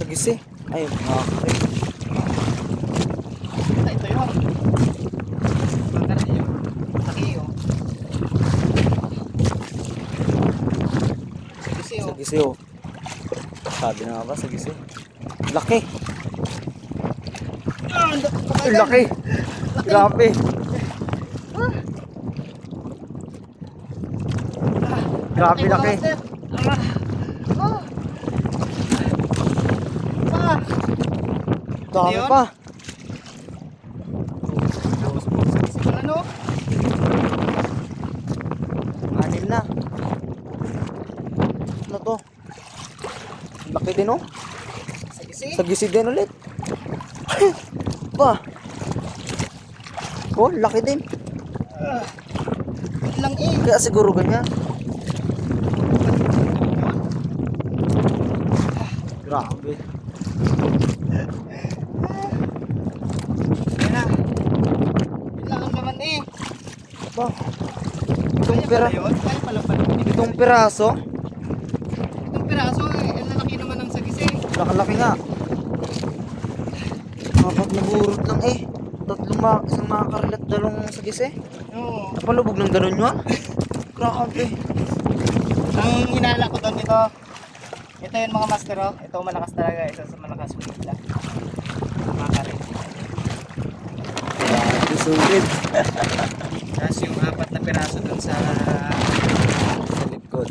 Sagisi. Ay, makakapit. Ay, ito yun. Magkano yun? Laki yun. Sagisi yun. Sagisi oh. Sabi na nga ba, sagisi. Laki. Ay, laki. Grabe. Grabe laki. Dami Ayun. pa. Ano? Anim na. Ano to? Laki din oh. Sagisi? Sagisi din ulit. Ba? Oh, laki din. Lang eh. Kaya siguro ganyan. Grabe. Yan na. Yun lang ang naman eh. Ba? Itong Kaya pera, pala yun? Kaya pala pala. itong piraso, Itong piraso eh. Ang lalaki naman ng sagisi. laki nga. Kapag naburot lang eh. Isang makakarelat dalong sagisi. Oo. Napalubog ng ganun yun. Grabe. Ang hinala ko doon ito yung mga master oh. Ito malakas talaga. Isa sa malakas yung isla. Makarin. Grabe, sulit. Tapos yung 4 na piraso doon sa Sa likod.